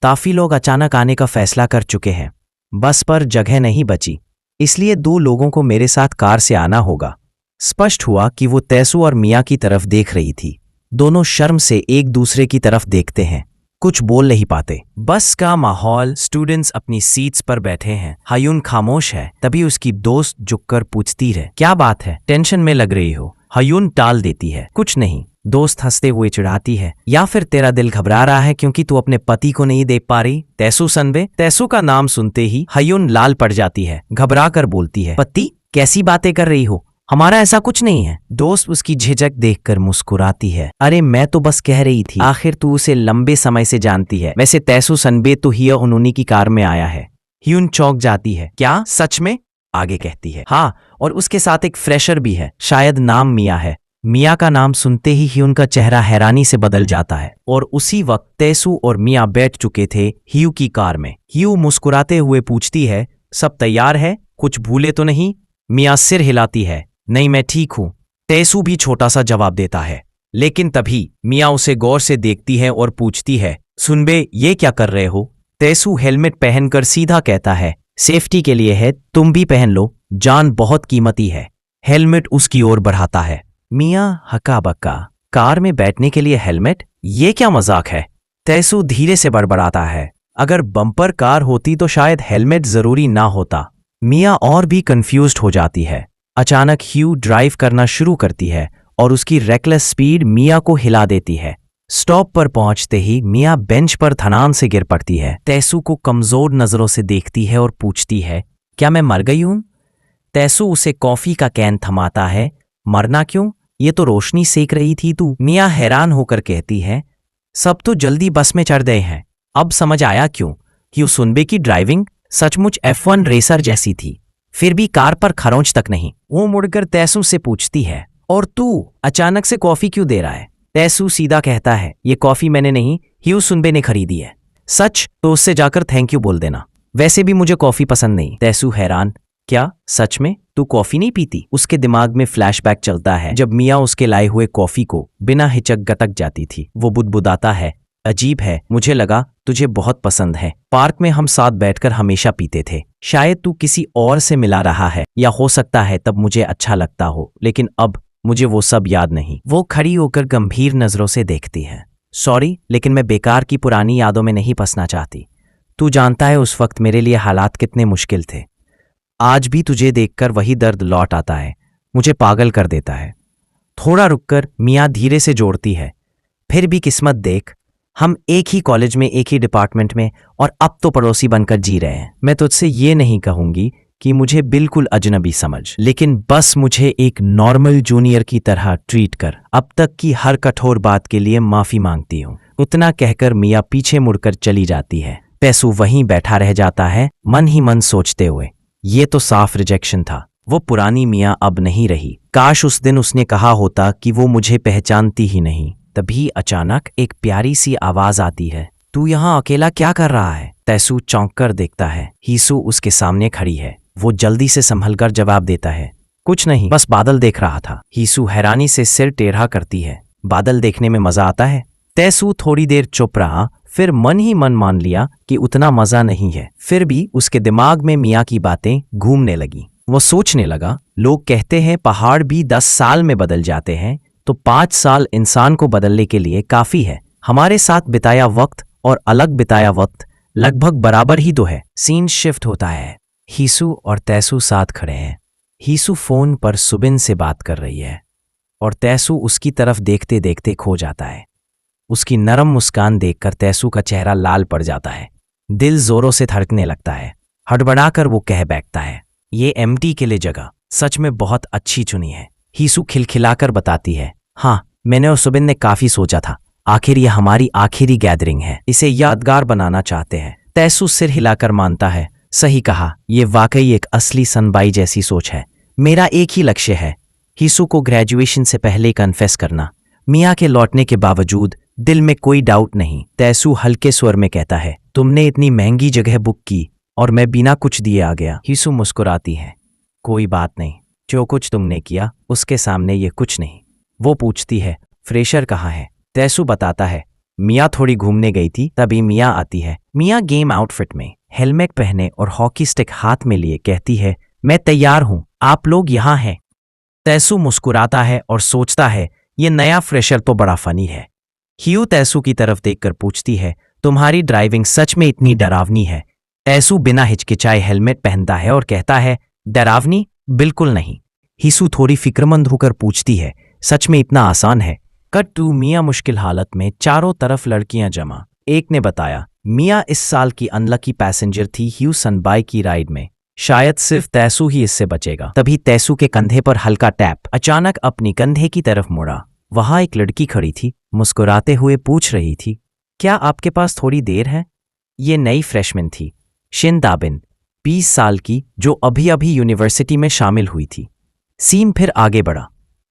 काफी लोग अचानक आने का फैसला कर चुके हैं। बस पर जगह नहीं बची, इसलिए 2 लोगों को मेरे साथ कार से आना होगा। स्पष्ट हुआ कि वो तैसू और मिया की तरफ देख रही थी। दोनों शर्म से एक दूसरे की तरफ देखते हैं, कुछ बोल नहीं पाते। बस का माहौल, स्टूडेंट्स अपनी सीट्स पर बैठे हैं। हायुन खामोश है। तभी उसकी दोस्त झुककर पूछती है, क्या बात है, टेंशन में लग रही हो? हायुन टाल देती है, कुछ नहीं। दोस्त हंसते हुए चिढ़ाती है, या फिर तेरा दिल घबरा रहा है क्योंकि तू अपने पति को नहीं देख पा रही? तैसू सनबे। तैसू का नाम सुनते ही हायुन लाल पड़ जाती है, घबरा कर बोलती है, पति? कैसी बातें कर रही हो, हमारा ऐसा कुछ नहीं है। दोस्त उसकी झिझक देखकर मुस्कुराती है, अरे मैं तो बस कह रही थी, आखिर तू उसे लंबे समय से जानती है। वैसे तैसू सनबे तो हिया उन्होंने की कार में आया है। ह्यून चौंक जाती है, क्या सच में? आगे कहती है, हाँ, और उसके साथ एक फ्रेशर भी है, शायद नाम मिया है। मिया का नाम सुनते ही ह्यून का चेहरा हैरानी से बदल जाता है। और उसी वक्त तैसू और मिया बैठ चुके थे ह्यू की कार में। ह्यू मुस्कुराते हुए पूछती है, सब तैयार है, कुछ भूले तो नहीं? मिया सिर हिलाती है। नहीं, मैं ठीक हूं। तैसू भी छोटा सा जवाब देता है। लेकिन तभी मिया उसे गौर से देखती है और पूछती है, सुनबे, ये क्या कर रहे हो? तैसू हेलमेट पहनकर सीधा कहता है, सेफ्टी के लिए है, तुम भी पहन लो, जान बहुत कीमती है। हेलमेट उसकी ओर बढ़ाता है। मिया हक्का बक्का, कार में बैठने के लिए हेलमेट? ये क्या मजाक है? तैसू धीरे से बड़बड़ाता है, अगर बम्पर कार होती तो शायद हेलमेट जरूरी ना होता। मिया और भी कंफ्यूज्ड हो जाती है। अचानक ह्यू ड्राइव करना शुरू करती है और उसकी रेकलेस स्पीड मिया को हिला देती है। स्टॉप पर पहुंचते ही मिया बेंच पर धनाम से गिर पड़ती है। तैसू को कमजोर नजरों से देखती है और पूछती है, क्या मैं मर गई हूं? तैसू उसे कॉफी का कैन थमाता है। मरना क्यों? ये तो रोशनी सेक रही थी तू। मिया हैरान होकर कहती है, सब तो जल्दी बस में चढ़ गए हैं। अब समझ आया क्यों कि उस सुनबे की ड्राइविंग सचमुच F1 रेसर जैसी थी। फिर भी कार पर खरोंच तक नहीं। वो मुड़कर तैसू से पूछती है, और तू अचानक से कॉफी क्यों दे रहा है? तैसू सीधा कहता है, ये कॉफी मैंने नहीं, ह्यू सुनबे ने खरीदी है। सच? तो उससे जाकर थैंक यू बोल देना। वैसे भी मुझे कॉफी पसंद नहीं। तैसू हैरान, क्या सच में तू कॉफी नहीं पीती? उसके दिमाग में फ्लैशबैक चलता है जब मिया उसके लाए हुए कॉफी को बिना हिचक गटक जाती थी। वो बुदबुदाता है, अजीब है, मुझे लगा तुझे बहुत पसंद है। पार्क में हम साथ बैठकर हमेशा पीते थे। शायद तू किसी और से मिला रहा है, या हो सकता है तब मुझे अच्छा लगता हो, लेकिन अब मुझे वो सब याद नहीं। वो खड़ी होकर गंभीर नजरों से देखती है। सॉरी, लेकिन मैं बेकार की पुरानी यादों में नहीं फंसना चाहती। तू जानता है उस वक्त मेरे लिए हालात कितने मुश्किल थे। आज भी तुझे देखकर वही दर्द लौट आता है, मुझे पागल कर देता है। थोड़ा रुककर मिया धीरे से जोड़ती है, फिर भी किस्मत देख, हम एक ही कॉलेज में, एक ही डिपार्टमेंट में, और अब तो पड़ोसी बनकर जी रहे हैं। मैं तुझसे ये नहीं कहूंगी कि मुझे बिल्कुल अजनबी समझ, लेकिन बस मुझे एक नॉर्मल जूनियर की तरह ट्रीट कर। अब तक की हर कठोर बात के लिए माफी मांगती हूँ। उतना कहकर मिया पीछे मुड़कर चली जाती है। तैसू वहीं बैठा रह जाता है, मन ही मन सोचते हुए, ये तो साफ रिजेक्शन था। वो पुरानी मिया अब नहीं रही। काश उस दिन उसने कहा होता कि वो मुझे पहचानती ही नहीं। तभी अचानक एक प्यारी सी आवाज आती है, तू यहाँ अकेला क्या कर रहा है? तैसू चौंक कर देखता है। हीसू उसके सामने खड़ी है। वो जल्दी से संभलकर जवाब देता है, कुछ नहीं, बस बादल देख रहा था। हीसू हैरानी से सिर टेढ़ा करती है, बादल देखने में मजा आता है? तैसू थोड़ी देर चुप रहा, फिर मन ही मन मान लिया कि उतना मजा नहीं है। फिर भी उसके दिमाग में मिया की बातें घूमने लगी। वो सोचने लगा, लोग कहते हैं पहाड़ भी 10 साल में बदल जाते हैं, तो 5 साल इंसान को बदलने के लिए काफी है। हमारे साथ बिताया वक्त और अलग बिताया वक्त लगभग बराबर ही तो है। सीन शिफ्ट होता है। हीसू और तैसू साथ खड़े हैं। हीसू फोन पर सुबिन से बात कर रही है और तैसू उसकी तरफ देखते देखते खो जाता है। उसकी नरम मुस्कान देखकर तैसू का चेहरा लाल पड़ जाता है। दिल जोरों से धड़कने लगता है। हड़बड़ाकर वो कह बैठता है, ये एमटी के लिए जगह सच में बहुत अच्छी चुनी है। हीसू खिलखिलाकर बताती है, हाँ, मैंने और सुबिन ने काफी सोचा था। आखिर ये हमारी आखिरी गैदरिंग है, इसे यादगार बनाना चाहते हैं। तैसू सिर हिलाकर मानता है, सही कहा, ये वाकई एक असली सनबाई जैसी सोच है। मेरा एक ही लक्ष्य है, हीसू को ग्रेजुएशन से पहले कन्फेस करना। मिया के लौटने के बावजूद दिल में कोई डाउट नहीं। तैसू हल्के स्वर में कहता है, तुमने इतनी महंगी जगह बुक की और मैं बिना कुछ दिए आ गया। हीसू मुस्कुराती है, कोई बात नहीं, जो कुछ तुमने किया उसके सामने ये कुछ नहीं। वो पूछती है, फ्रेशर कहाँ है? तैसू बताता है, मिया थोड़ी घूमने गई थी, तभी मिया आती है। मिया गेम आउटफिट में, हेलमेट पहने और हॉकी स्टिक हाथ में लिए कहती है, मैं तैयार हूं, आप लोग यहाँ हैं। तैसू मुस्कुराता है और सोचता है, ये नया फ्रेशर तो बड़ा फनी है। ह्यू तैसू की तरफ देखकर पूछती है, तुम्हारी ड्राइविंग सच में इतनी डरावनी है? तैसू बिना हिचकिचाए हेलमेट पहनता है और कहता है, डरावनी? बिल्कुल नहीं। हीसू थोड़ी फिक्रमंद होकर पूछती है, सच में इतना आसान है? कट टू मिया मुश्किल हालत में, चारों तरफ लड़कियां जमा। एक ने बताया, मिया इस साल की अनलकी पैसेंजर थी ह्यू सनबाई की राइड में, शायद सिर्फ तैसू ही इससे बचेगा। तभी तैसू के कंधे पर हल्का टैप। अचानक अपनी कंधे की तरफ मुड़ा। वहां एक लड़की खड़ी थी, मुस्कुराते हुए पूछ रही थी, क्या आपके पास थोड़ी देर है? ये नई फ्रेशमैन थी, शिन दाबिन, 20 साल की, जो अभी अभी यूनिवर्सिटी में शामिल हुई थी। सीन फिर आगे बढ़ा।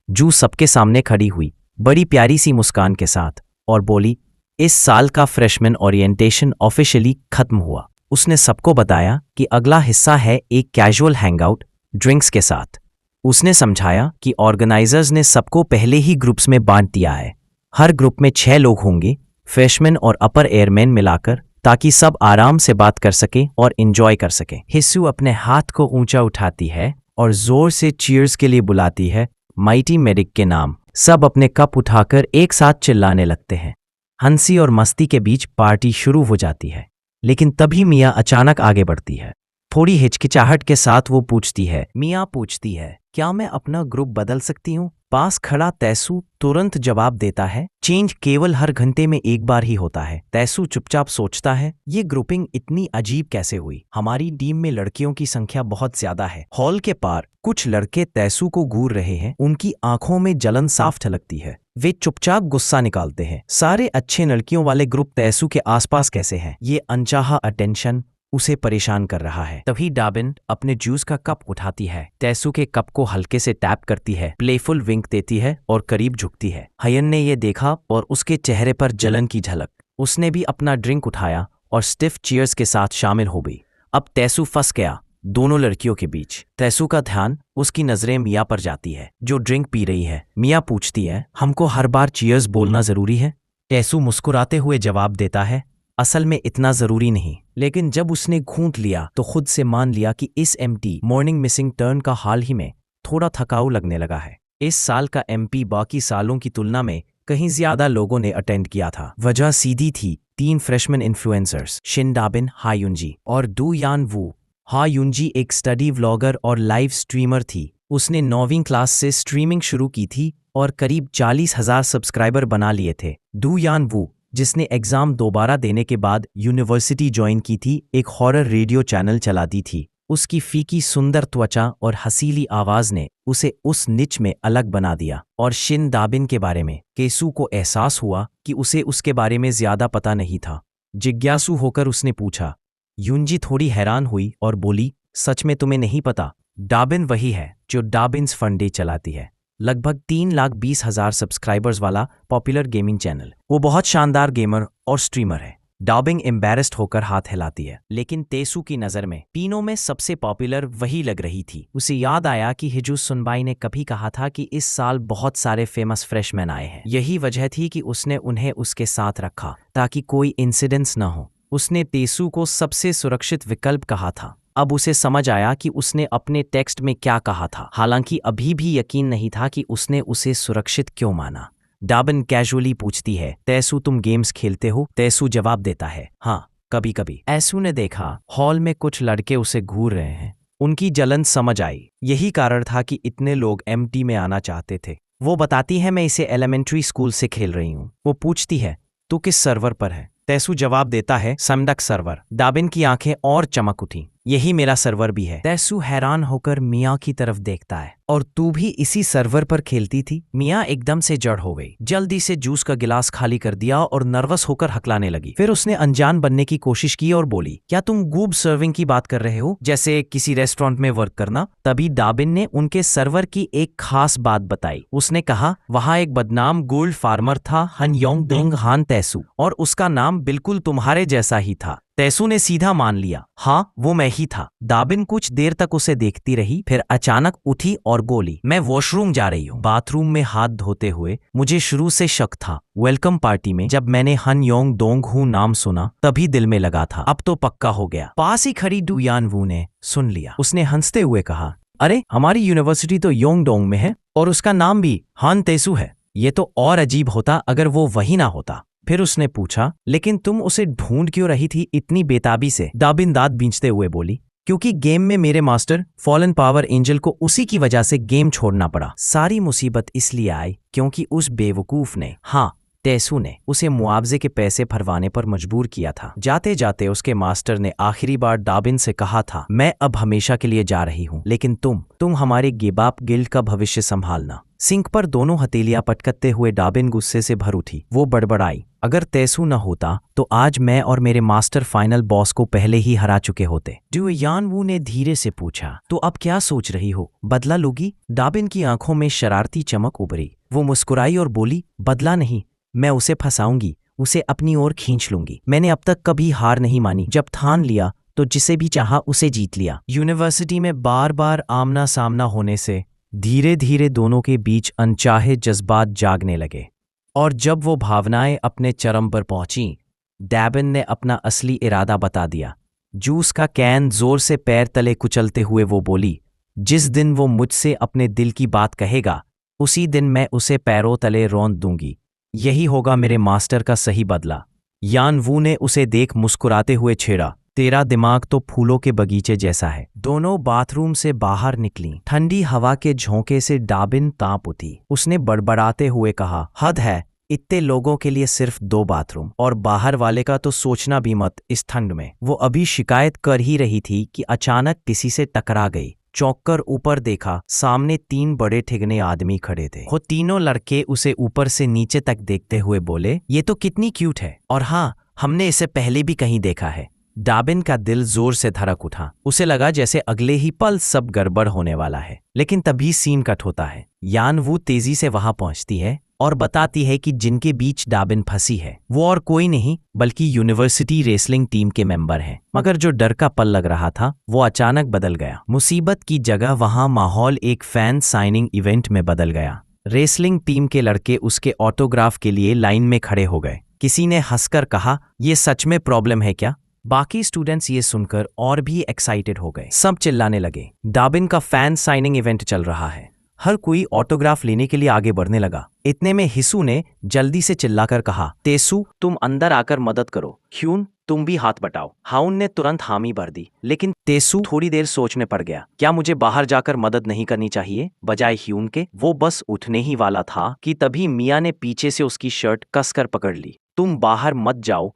जू सबके सामने खड़ी हुई, बड़ी प्यारी सी मुस्कान के साथ, और बोली, इस साल का फ्रेशमैन ओरिएंटेशन ऑफिशियली खत्म हुआ। उसने सबको बताया कि अगला हिस्सा है एक कैजुअल हैंगआउट ड्रिंक्स के साथ। उसने समझाया कि ऑर्गेनाइजर्स ने सबको पहले ही ग्रुप्स में बांट दिया है। हर ग्रुप में 6 लोग होंगे, फ्रेशमैन और अपर एयरमैन मिलाकर, ताकि सब आराम से बात कर सके और एंजॉय कर सके। हिस्सू अपने हाथ को ऊंचा उठाती है और जोर से चीयर्स के लिए बुलाती है, माइटी मेडिक के नाम। सब अपने कप उठाकर एक साथ चिल्लाने लगते हैं। हंसी और मस्ती के बीच पार्टी शुरू हो जाती है, लेकिन तभी मिया अचानक आगे बढ़ती है। थोड़ी हिचकिचाहट के साथ वो पूछती है, मिया पूछती है, क्या मैं अपना ग्रुप बदल सकती हूँ? पास खड़ा तैसू तुरंत जवाब देता है, चेंज केवल हर घंटे में एक बार ही होता है। तैसू चुपचाप सोचता है, ये ग्रुपिंग इतनी अजीब कैसे हुई? हमारी टीम में लड़कियों की संख्या बहुत ज्यादा है। हॉल के पार कुछ लड़के तैसू को घूर रहे हैं। उनकी आंखों में जलन साफ झलकती है। वे चुपचाप गुस्सा निकालते हैं। सारे अच्छे लड़कियों वाले ग्रुप तैसू के आसपास कैसे हैं? ये अनचाहा अटेंशन उसे परेशान कर रहा है। तभी डाबिन अपने जूस का कप उठाती है, तैसू के कप को हल्के से टैप करती है, प्लेफुल विंक देती है और करीब झुकती है। हयन ने ये देखा और उसके चेहरे पर जलन की झलक। उसने भी अपना ड्रिंक उठाया और स्टिफ चीयर्स के साथ शामिल हो गई। अब तैसू फंस गया दोनों लड़कियों के बीच। तैसू का ध्यान, उसकी नजरें मिया पर जाती है, जो ड्रिंक पी रही है। मिया पूछती है, हमको हर बार चीयर्स बोलना जरूरी है? तैसू मुस्कुराते हुए जवाब देता है, असल में इतना जरूरी नहीं। लेकिन जब उसने घूंट लिया तो खुद से मान लिया कि इस एमटी मॉर्निंग मिसिंग टर्न का हाल ही में थोड़ा थकाऊ लगने लगा है। इस साल का एमपी बाकी सालों की तुलना में कहीं ज्यादा लोगों ने अटेंड किया था। वजह सीधी थी, 3 फ्रेशमैन इन्फ्लुएंसर्स, शिन डाबिन, हा युनजी और डू यान वू। हा युनजी एक स्टडी व्लॉगर और लाइव स्ट्रीमर थी। उसने 9वीं क्लास से स्ट्रीमिंग शुरू की थी और करीब 40,000 सब्सक्राइबर बना लिए थे। डू यान वू, जिसने एग्जाम दोबारा देने के बाद यूनिवर्सिटी ज्वाइन की थी, एक हॉरर रेडियो चैनल चलाती थी। उसकी फीकी सुंदर त्वचा और हसीली आवाज ने उसे उस निच में अलग बना दिया। और शिन दाबिन के बारे में केसू को एहसास हुआ कि उसे उसके बारे में ज्यादा पता नहीं था। जिज्ञासु होकर उसने पूछा। युनजी थोड़ी हैरान हुई और बोली, सच में तुम्हें नहीं पता? डाबिन वही है जो डाबिन्स फंडे चलाती है, लगभग 3,20,000 सब्सक्राइबर्स वाला पॉपुलर गेमिंग चैनल। वो बहुत शानदार गेमर और स्ट्रीमर है। डाबिंग एम्बैरेस्ड होकर हाथ हिलाती है, लेकिन तेसू की नज़र में तीनों में सबसे पॉपुलर वही लग रही थी। उसे याद आया कि हिजू सुनबाई ने कभी कहा था कि इस साल बहुत सारे फेमस फ्रेशमैन आए हैं। यही वजह थी कि उसने उन्हें उसके साथ रखा ताकि कोई इंसिडेंट्स न हो। उसने तेसू को सबसे सुरक्षित विकल्प कहा था। अब उसे समझ आया कि उसने अपने टेक्स्ट में क्या कहा था, हालांकि अभी भी यकीन नहीं था कि उसने उसे सुरक्षित क्यों माना। डाबिन कैजुअली पूछती है, तैसू तुम गेम्स खेलते हो? तैसू जवाब देता है, हाँ कभी कभी। ऐसू ने देखा हॉल में कुछ लड़के उसे घूर रहे हैं। उनकी जलन समझ आई। यही कारण था कि इतने लोग एमटी में आना चाहते थे। वो बताती है, मैं इसे एलिमेंट्री स्कूल से खेल रही हूँ। वो पूछती है, तू किस सर्वर पर है? तैसू जवाब देता है, समडक सर्वर। डाबिन की आंखें और चमक उठी, यही मेरा सर्वर भी है। तैसू हैरान होकर मिया की तरफ देखता है, और तू भी इसी सर्वर पर खेलती थी? मिया एकदम से जड़ हो गई, जल्दी से जूस का गिलास खाली कर दिया और नर्वस होकर हकलाने लगी। फिर उसने अनजान बनने की कोशिश की और बोली, क्या तुम गूब सर्विंग की बात कर रहे हो, जैसे किसी रेस्टोरेंट में वर्क करना? तभी डाबिन ने उनके सर्वर की एक खास बात बताई। उसने कहा, वहां एक बदनाम गोल्ड फार्मर था, हन योंग दोंग हान तैसू, और उसका नाम बिल्कुल तुम्हारे जैसा ही था। तैसू ने सीधा मान लिया, हाँ वो मैं ही था। डाबिन कुछ देर तक उसे देखती रही, फिर अचानक उठी और बोली, मैं वॉशरूम जा रही हूँ। बाथरूम में हाथ धोते हुए, मुझे शुरू से शक था। वेलकम पार्टी में जब मैंने हन योंग दोंग हू नाम सुना तभी दिल में लगा था, अब तो पक्का हो गया। पास ही खड़ी डू यान वू ने सुन लिया। उसने हंसते हुए कहा, अरे हमारी यूनिवर्सिटी तो योंग डोंग में है और उसका नाम भी हान तैसू है। ये तो और अजीब होता अगर वो वही ना होता। फिर उसने पूछा, लेकिन तुम उसे ढूंढ क्यों रही थी इतनी बेताबी से? डाबिन दांत बींचते हुए बोली, क्योंकि गेम में मेरे मास्टर फॉलन पावर एंजल को उसी की वजह से गेम छोड़ना पड़ा। सारी मुसीबत इसलिए आई क्योंकि उस बेवकूफ ने, हाँ तैसू ने, उसे मुआवजे के पैसे भरवाने पर मजबूर किया था। जाते जाते उसके मास्टर ने आखिरी बार डाबिन से कहा था, मैं अब हमेशा के लिए जा रही हूँ, लेकिन तुम हमारे गेबाप गिल्ड का भविष्य संभालना। सिंक पर दोनों हथेलियां पटकते हुए डाबिन गुस्से से भर उठी। वो बड़बड़ाई, अगर तैसू न होता तो आज मैं और मेरे मास्टर फाइनल बॉस को पहले ही हरा चुके होते। डू यान वू ने धीरे से पूछा, तो अब क्या सोच रही हो, बदला लोगी? डाबिन की आंखों में शरारती चमक उभरी। वो मुस्कुराई और बोली, बदला नहीं, मैं उसे फंसाऊंगी, उसे अपनी ओर खींच लूंगी। मैंने अब तक कभी हार नहीं मानी। जब ठान लिया तो जिसे भी चाहा उसे जीत लिया। यूनिवर्सिटी में बार बार आमना सामना होने से धीरे धीरे दोनों के बीच अनचाहे जज्बात जागने लगे। और जब वो भावनाएं अपने चरम पर पहुंची, डैबिन ने अपना असली इरादा बता दिया। जूस का कैन जोर से पैर तले कुचलते हुए वो बोली, जिस दिन वो मुझसे अपने दिल की बात कहेगा उसी दिन मैं उसे पैरों तले रौंद दूंगी। यही होगा मेरे मास्टर का सही बदला। यान वू ने उसे देख मुस्कुराते हुए छेड़ा, तेरा दिमाग तो फूलों के बगीचे जैसा है। दोनों बाथरूम से बाहर निकली। ठंडी हवा के झोंके से डाबिन कांप उठी। उसने बड़बड़ाते हुए कहा, हद है, इतने लोगों के लिए सिर्फ 2 बाथरूम, और बाहर वाले का तो सोचना भी मत इस ठंड में। वो अभी शिकायत कर ही रही थी कि अचानक किसी से टकरा गई। चौंक कर ऊपर देखा, सामने 3 बड़े ठिगने आदमी खड़े थे। वो तीनों लड़के उसे ऊपर से नीचे तक देखते हुए बोले, ये तो कितनी क्यूट है, और हाँ, हमने इसे पहले भी कहीं देखा है। डाबिन का दिल जोर से धड़क उठा। उसे लगा जैसे अगले ही पल सब गड़बड़ होने वाला है। लेकिन तभी सीन कट होता है। यान वू तेजी से वहां पहुंचती है और बताती है कि जिनके बीच डाबिन फंसी है वो और कोई नहीं बल्कि यूनिवर्सिटी रेसलिंग टीम के मेंबर हैं। मगर जो डर का पल लग रहा था वो अचानक बदल गया। मुसीबत की जगह वहां माहौल एक फैन साइनिंग इवेंट में बदल गया। रेसलिंग टीम के लड़के उसके ऑटोग्राफ के लिए लाइन में खड़े हो गए। किसी ने हंसकर कहा, ये सच में प्रॉब्लम है क्या? बाकी स्टूडेंट्स ये सुनकर और भी एक्साइटेड हो गए। सब चिल्लाने लगे, डाबिन का फैन साइनिंग इवेंट चल रहा है। हर कोई ऑटोग्राफ लेने के लिए आगे बढ़ने लगा। इतने में हिसू ने जल्दी से चिल्लाकर कहा, तेसु, तुम अंदर आकर मदद करो। ह्यून, तुम भी हाथ बटाओ। हाउन ने तुरंत हामी भर दी, लेकिन तेसु थोड़ी देर सोचने पड़ गया। क्या मुझे बाहर जाकर मदद नहीं करनी चाहिए बजाय ह्यून के? वो बस उठने ही वाला था कि तभी मिया ने पीछे से उसकी शर्ट कसकर पकड़ ली। तुम बाहर मत जाओ,